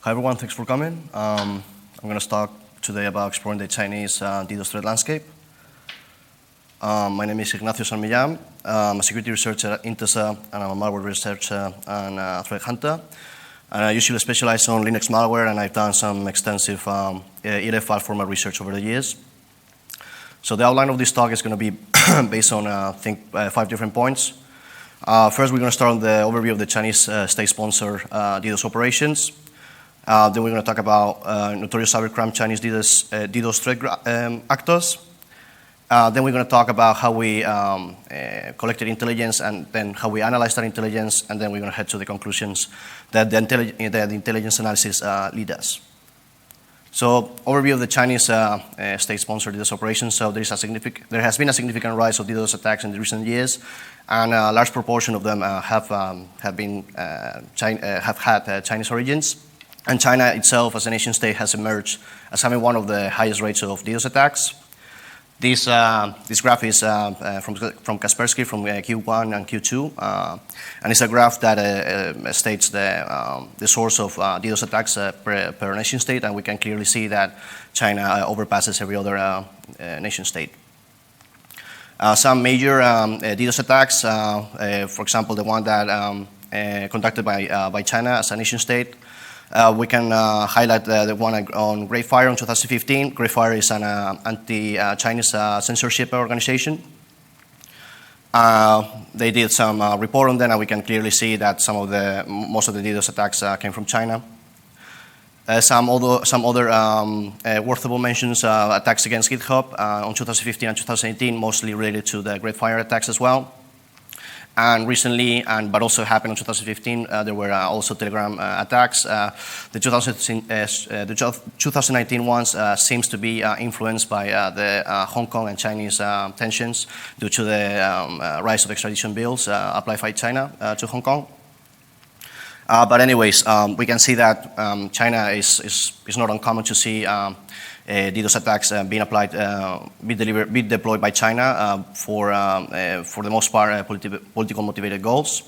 Hi everyone, thanks for coming. I'm going to talk today about exploring the Chinese DDoS threat landscape. My name is Nacho Sanmillan. I'm a security researcher at Intezer, and I'm a malware researcher and threat hunter. And I usually specialize on Linux malware, and I've done some extensive ELF file format research over the years. So the outline of this talk is going to be based on, I think, 5 different points. First, we're going to start on the overview of the Chinese state-sponsored DDoS operations. Then we're going to talk about notorious cybercrime Chinese DDoS threat actors. Then we're going to talk about how we collected intelligence and then how we analyzed that intelligence, and then we're going to head to the conclusions that the intelligence analysis lead us. So, overview of the Chinese state-sponsored DDoS operations. So there has been a significant rise of DDoS attacks in the recent years, and a large proportion of them have had Chinese origins. And China itself, as a nation state, has emerged as having one of the highest rates of DDoS attacks. This graph is from Kaspersky from Q1 and Q2, and it's a graph that states the source of DDoS attacks per nation state, and we can clearly see that China overpasses every other nation state. Some major DDoS attacks, for example, the one that conducted by China as a nation state. We can highlight the one on Greyfire in 2015. Greyfire is an anti-Chinese censorship organization. They did some report on that, and we can clearly see that most of the DDoS attacks came from China. Some other worthwhile mentions: attacks against GitHub on 2015 and 2018, mostly related to the Greyfire attacks as well. And recently, but also happened in 2015, there were also Telegram attacks. The 2019 ones seems to be influenced by the Hong Kong and Chinese tensions due to the rise of extradition bills applied by China to Hong Kong. But anyways, we can see that China is not uncommon to see DDoS attacks being deployed by China for the most part political motivated goals.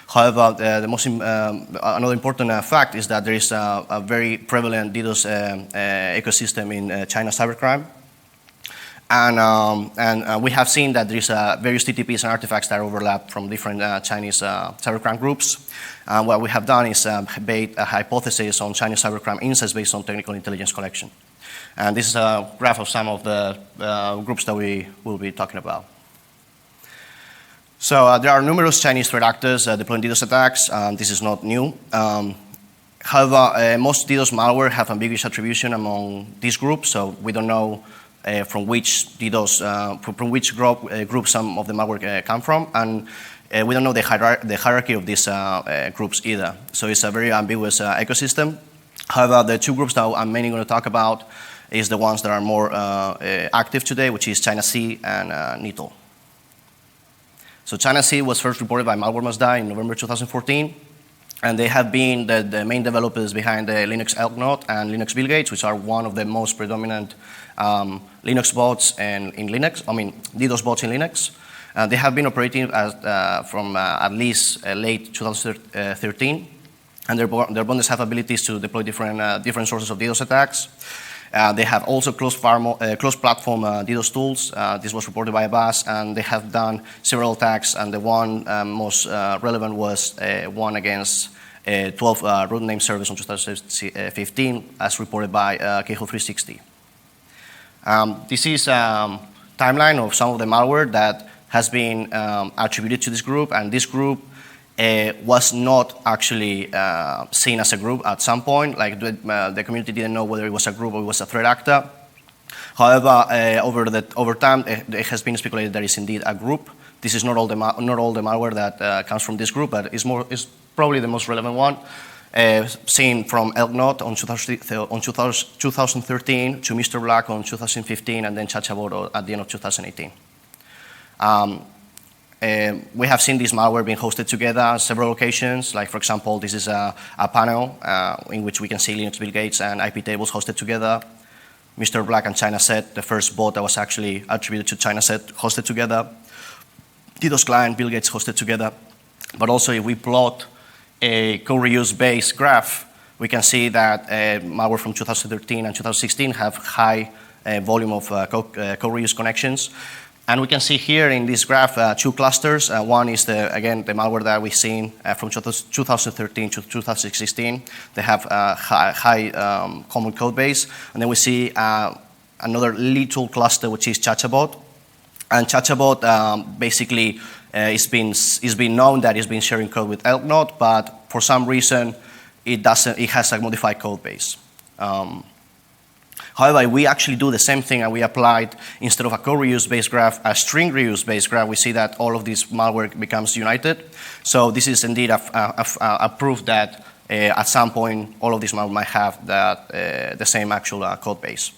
However, another important fact is that there is a very prevalent DDoS ecosystem in China cybercrime. And we have seen that there is various TTPs and artifacts that overlap from different Chinese cybercrime groups. And what we have done is made a hypothesis on Chinese cybercrime insights based on technical intelligence collection. And this is a graph of some of the groups that we will be talking about. So there are numerous Chinese threat actors deploying DDoS attacks. This is not new. However, most DDoS malware have ambiguous attribution among these groups, so we don't know from which group some of the malware come from, and we don't know the hierarchy of these groups either. So it's a very ambiguous ecosystem. However, the two groups that I'm mainly going to talk about is the ones that are more active today, which is ChinaZ and Nitol. So ChinaZ was first reported by Malware Must Die in November 2014, and they have been the main developers behind the Linux Elk Node and Linux Bill Gates, which are one of the most predominant Linux bots in Linux, DDoS bots in Linux. They have been operating from at least late 2013, and their botnets have abilities to deploy different sources of DDoS attacks. They have also closed-platform DDoS tools. This was reported by Abbas, and they have done several attacks, and the one most relevant was one against 12 root name servers in 2015, as reported by Keho360. This is a timeline of some of the malware that has been attributed to this group, and this group was not actually seen as a group at some point. Like the community didn't know whether it was a group or it was a threat actor. However, over time, it has been speculated that it's indeed a group. This is not all the malware that comes from this group, but it's probably the most relevant one. Seen from Elk Node on 2013 to MrBlack on 2015, and then Chachabot at the end of 2018. We have seen this malware being hosted together on several occasions. Like, for example, this is a panel in which we can see Linux Bill Gates and IP tables hosted together. MrBlack and ChinaZ, the first bot that was actually attributed to ChinaZ, hosted together. DDoS client, Bill Gates hosted together. But also, if we plot a co-reuse based graph We can see that malware from 2013 and 2016 have high volume of co-reuse connections. And we can see here in this graph 2 clusters. One is, again, the malware that we've seen from 2013 to 2016. They have a high common code base. And then we see another little cluster, which is ChinaZbot. And ChinaZbot basically it's been known that it's been sharing code with ElkNode, but for some reason it has a modified code base. However, we actually do the same thing, and we applied, instead of a co-reuse based graph, a string reuse based graph. We see that all of this malware becomes united. So this is indeed a proof that at some point all of these malware might have the same actual code base.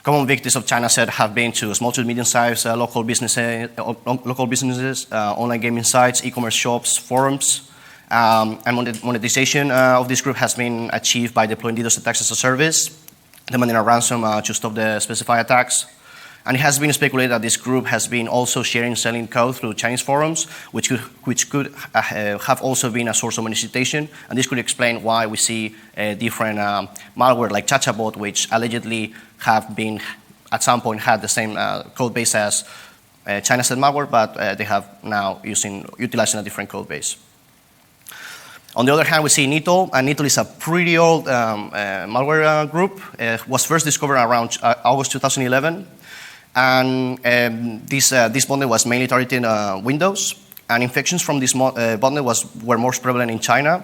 Common victims of ChinaZ have been to small to medium-sized local businesses, online gaming sites, e-commerce shops, forums. And monetization of this group has been achieved by deploying DDoS attacks as a service, demanding a ransom to stop the specified attacks. And it has been speculated that this group has been also sharing, selling code through Chinese forums, which could have also been a source of monetization. And this could explain why we see different malware like ChinaZbot, which allegedly have been, at some point, had the same code base as ChinaZ malware, but they have now utilizing a different code base. On the other hand, we see Nitol, and Nitol is a pretty old malware group. It was first discovered around August 2011, and this botnet was mainly targeting Windows, and infections from this botnet were most prevalent in China.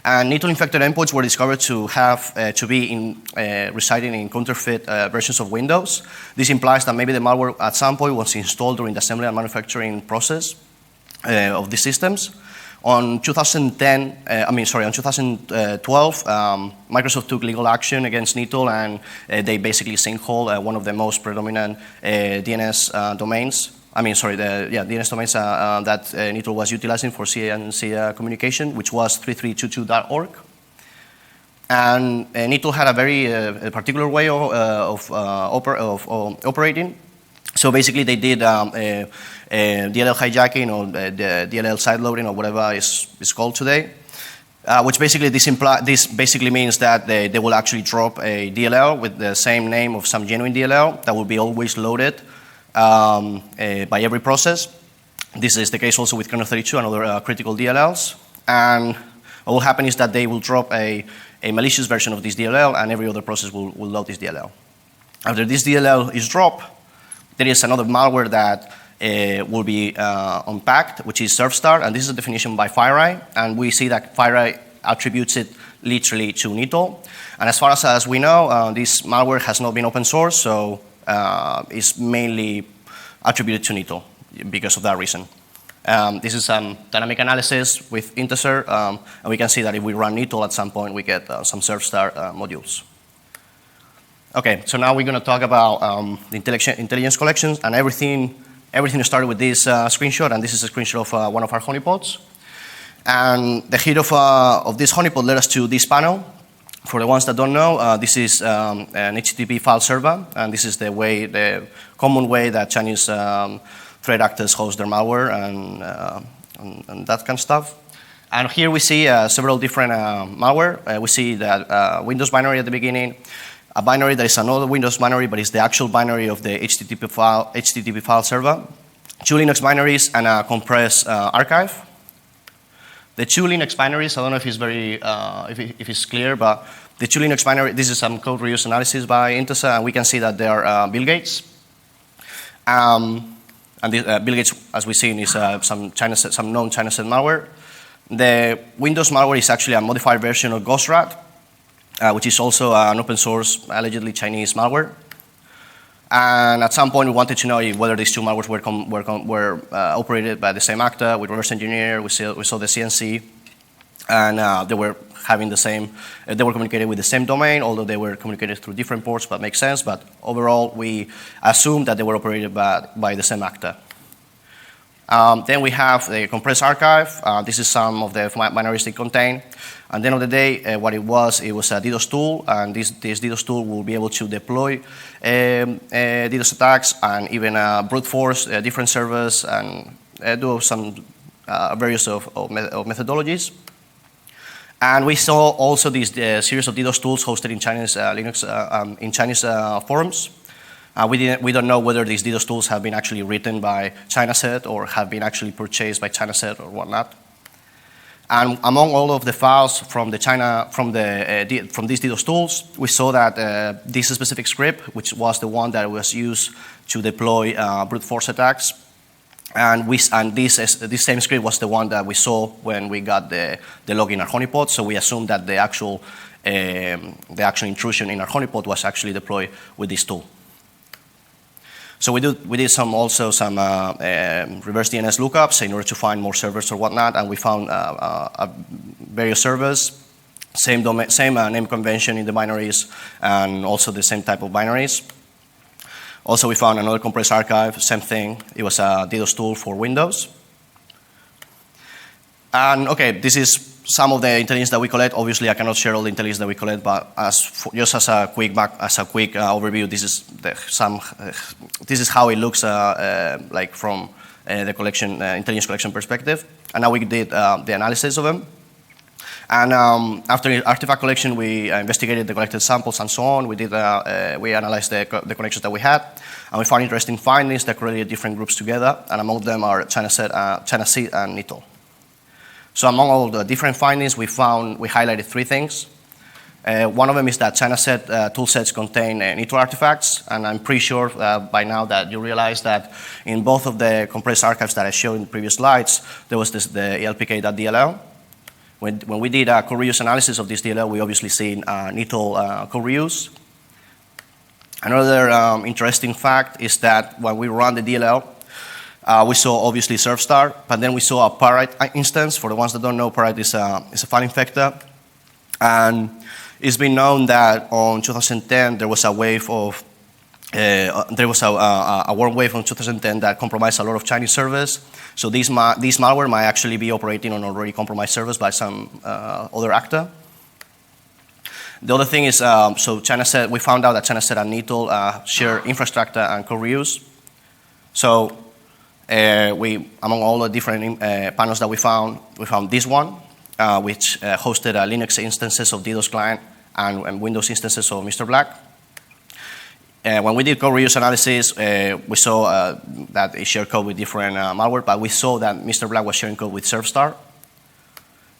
And Nitol infected endpoints were discovered to be residing in counterfeit versions of Windows. This implies that maybe the malware at some point was installed during the assembly and manufacturing process of these systems. On 2012, Microsoft took legal action against Nitol, and they basically sinkholed one of the most predominant DNS domains. DNS domains that Nitol was utilizing for CNC communication, which was 3322.org. And Nitol had a very particular way of operating. So basically, they did DLL hijacking, or the DLL sideloading, or whatever is called today, which basically this basically means that they will actually drop a DLL with the same name of some genuine DLL that will be always loaded by every process. This is the case also with kernel 32 and other critical DLLs. And what will happen is that they will drop a malicious version of this DLL, and every other process will load this DLL. After this DLL is dropped, there is another malware that will be unpacked, which is SurfStar, and this is a definition by Mirai, and we see that Mirai attributes it literally to Nitol. And as far as we know, this malware has not been open source, so it's mainly attributed to Nitol because of that reason. This is some dynamic analysis with Intezer, and we can see that if we run Nitol at some point, we get some SurfStar modules. Okay, so now we're going to talk about the intelligence collections, and everything started with this screenshot, and this is a screenshot of one of our honeypots. And the hit of this honeypot led us to this panel. For the ones that don't know, this is an HTTP file server, and this is the common way that Chinese threat actors host their malware and that kind of stuff. And here we see several different malware. We see that Windows binary at the beginning, a binary that is another Windows binary, but it's the actual binary of the HTTP file server, 2 Linux binaries, and a compressed archive. The 2 Linux binaries, I don't know if it's if it's clear, but the 2 Linux binary, this is some code reuse analysis by Intezer, and we can see that they are Bill Gates. And Bill Gates, as we've seen, is some known ChinaZ malware. The Windows malware is actually a modified version of GhostRat, which is also an open source, allegedly Chinese malware. And at some point, we wanted to know whether these two malwares were operated by the same actor. We reverse engineer, we saw the CNC, and they were having the same, they were communicating with the same domain, although they were communicated through different ports, but makes sense. But overall, we assumed that they were operated by the same actor. Then we have the compressed archive. This is some of the binaries they contain. At the end of the day, what it was a DDoS tool, and this DDoS tool will be able to deploy DDoS attacks and even brute force different servers and do some various of methodologies. And we saw also this series of DDoS tools hosted in Chinese Linux, in Chinese forums. We don't know whether these DDoS tools have been actually written by ChinaZ or have been actually purchased by ChinaZ or whatnot. And among all of the files from these DDoS tools, we saw that this specific script, which was the one that was used to deploy brute force attacks, and this same script was the one that we saw when we got the log in our honeypot. So we assumed that the actual intrusion in our honeypot was actually deployed with this tool. So we did also some reverse DNS lookups in order to find more servers or whatnot, and we found various servers, same name convention in the binaries, and also the same type of binaries. Also, we found another compressed archive, same thing. It was a DDoS tool for Windows. And okay, this is some of the intelligence that we collect. Obviously, I cannot share all the intelligence that we collect, but just as a quick overview, this is how it looks like from the intelligence collection perspective. And now we did the analysis of them. And after artifact collection, we investigated the collected samples and so on. We analyzed the connections that we had, and we found interesting findings that correlated different groups together. And among them are ChinaZ and Nitol. So among all the different findings we highlighted 3 things. One of them is that ChinaZ toolsets contain Nitol artifacts, and I'm pretty sure by now that you realize that in both of the compressed archives that I showed in the previous slides, there was the elpk.dll. When we did a code reuse analysis of this DLL, we obviously seen Nitol code reuse. Another interesting fact is that when we run the DLL, we saw obviously Surfstar, but then we saw a Parrot instance. For the ones that don't know, Parrot is a file infector. And it's been known that on 2010 there was a wave of a warm wave on 2010 that compromised a lot of Chinese servers. So this malware might actually be operating on already compromised servers by some other actor. The other thing is, we found out that ChinaZ and Nitol share infrastructure and code reuse. So among all the different panels that we found this one, which hosted Linux instances of DDoS client and Windows instances of MrBlack. When we did code reuse analysis, we saw that it shared code with different malware, but we saw that MrBlack was sharing code with Surfstar.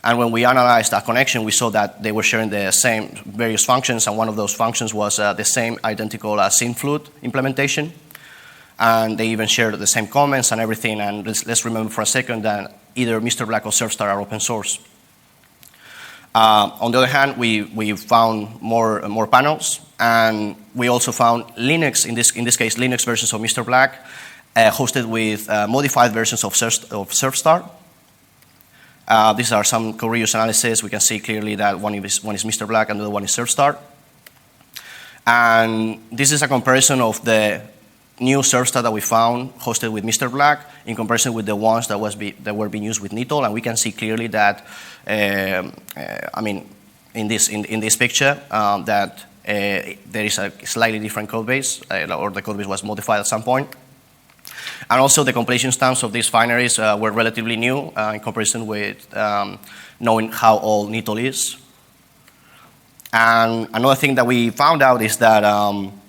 And when we analyzed that connection, we saw that they were sharing the same various functions, and one of those functions was the same identical SymFlute implementation. And they even shared the same comments and everything. And let's remember for a second that either MrBlack or Surfstar are open source. On the other hand, we found more panels, and we also found Linux, in this case, Linux versions of MrBlack, hosted with modified versions of Surfstar. These are some code reuse analysis. We can see clearly that one is MrBlack and the other one is Surfstar. And this is a comparison of the new Surfstar that we found hosted with MrBlack in comparison with the ones that were being used with Nitol, and we can see clearly that, in this picture, that there is a slightly different code base, or the code base was modified at some point. And also the completion stamps of these binaries were relatively new in comparison with knowing how old Nitol is. And another thing that we found out is that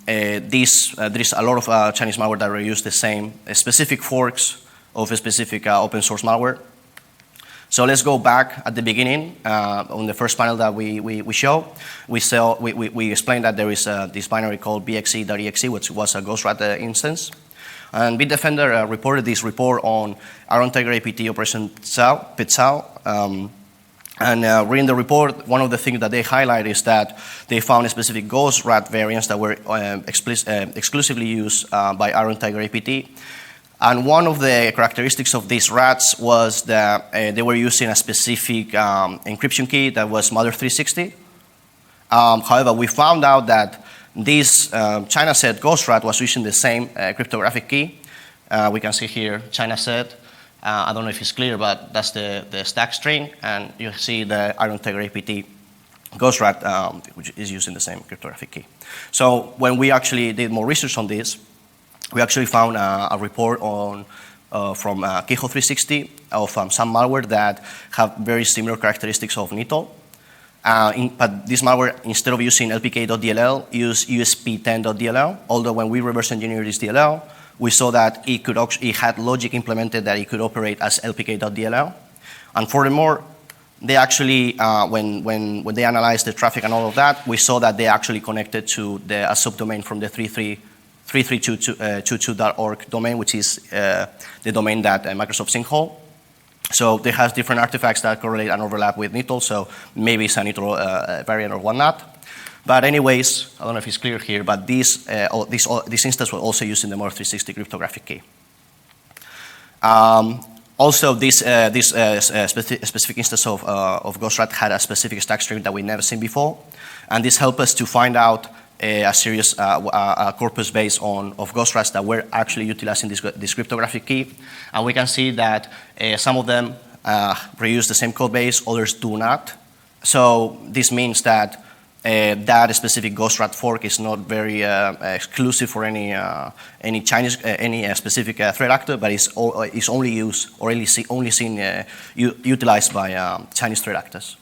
there is a lot of Chinese malware that reuse the same specific forks of a specific open source malware. So let's go back at the beginning. On the first panel that we show, we explained that there is this binary called bxe.exe, which was a Ghostwriter instance. And Bitdefender reported this report on Iron Tiger APT Operation Pitzao. And reading the report, one of the things that they highlight is that they found specific ghost rat variants that were exclusively used by Iron Tiger APT. And one of the characteristics of these rats was that they were using a specific encryption key that was Mother360. However, we found out that this ChinaZ ghost rat was using the same cryptographic key. We can see here ChinaZ. I don't know if it's clear, but that's the stack string, and you see the Iron Tiger APT ghost rat, which is using the same cryptographic key. So when we actually did more research on this, we actually found a report from Keyhole360 of some malware that have very similar characteristics of Nitol. But this malware, instead of using lpk.dll, used usp10.dll, although when we reverse engineered this DLL, we saw that it had logic implemented that it could operate as lpk.dll. And furthermore, they actually, when they analyzed the traffic and all of that, we saw that they actually connected to a subdomain from the 332.org domain, which is the domain that Microsoft sinkhole. So they have different artifacts that correlate and overlap with Nitol, so maybe it's a Nitol variant or whatnot. But anyways, I don't know if it's clear here, but this instance was also used in the Model 360 cryptographic key. Also, this specific instance of Ghostrat had a specific stack string that we never seen before, and this helped us to find out a serious corpus base of Ghostrats that were actually utilizing this cryptographic key. And we can see that some of them reuse the same code base, others do not. So this means that that specific Ghostrat fork is not very exclusive for any Chinese, any specific threat actor, but is only used or only seen utilized by Chinese threat actors.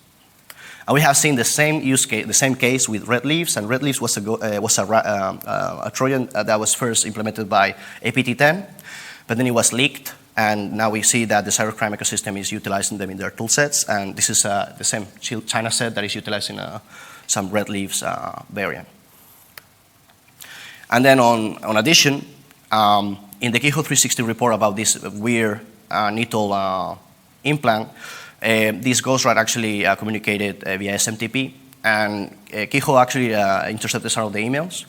And we have seen the same use case, the same case with Red Leaves, and Red Leaves was a Trojan that was first implemented by APT10, but then it was leaked, and now we see that the cybercrime ecosystem is utilizing them in their toolsets, and this is the same ChinaZ that is utilizing some Red Leaves variant. And then on addition, in the Keyhole 360 report about this weird Nitol implant, this Ghostrat actually communicated via SMTP, and Keyhole actually intercepted some of the emails.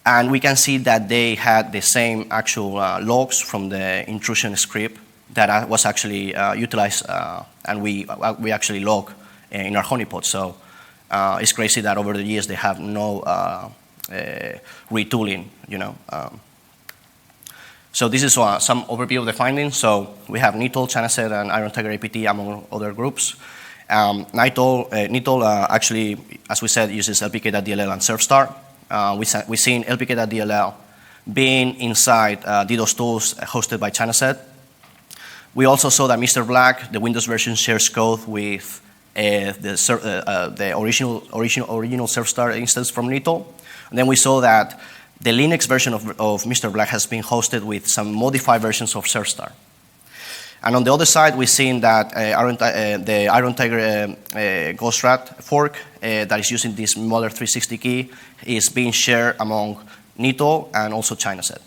And we can see that they had the same actual logs from the intrusion script that was actually utilized, and we actually log in our honeypot. So it's crazy that over the years they have no retooling, you know. So this is some overview of the findings. So we have Nitol, ChinaZ, and Iron Tiger APT among other groups. Nitol actually, as we said, uses lpk.dll and surfstar. We've seen lpk.dll being inside DDoS tools hosted by ChinaZ. We also saw that MrBlack, the Windows version, shares code with the original surfstar instance from Nitol. And then we saw that the Linux version of MrBlack has been hosted with some modified versions of surfstar. And on the other side, we've seen that the Iron Tiger Ghostrat fork that is using this Model 360 key is being shared among Nitol and also ChinaZ.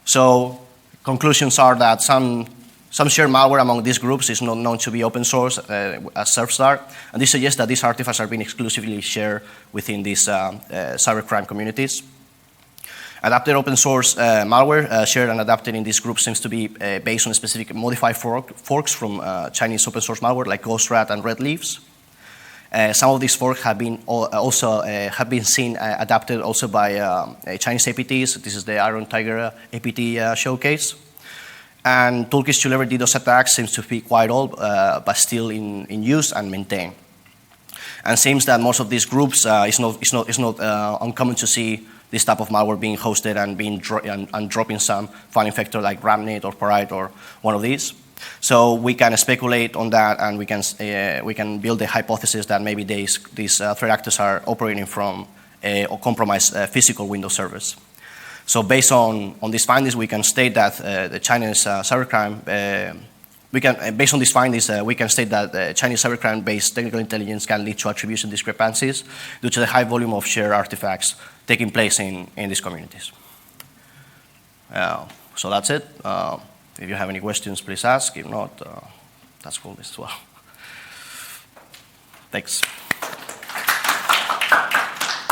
So conclusions are that some shared malware among these groups is not known to be open source as surfstar, and this suggests that these artifacts are being exclusively shared within these cybercrime communities. Adapted open source malware shared and adapted in this group seems to be based on specific modified forks from Chinese open source malware like Ghostrat and Red Leaves. Some of these forks have been seen adapted also by Chinese APTs. This is the Iron Tiger APT showcase. And toolkits to leverage DDoS attacks seems to be quite old, but still in use and maintained. And seems that most of these groups, it's not uncommon to see this type of malware being hosted and dropping some file infector like Ramnet or Parite or one of these. So we can speculate on that, and we can build the hypothesis that maybe these threat actors are operating from or compromised physical Windows servers. So based on these findings, we can state that the Chinese cybercrime, based on these findings, we can state that Chinese cybercrime-based technical intelligence can lead to attribution discrepancies due to the high volume of shared artifacts taking place in these communities. So that's it. If you have any questions, please ask. If not, that's cool as well. Thanks.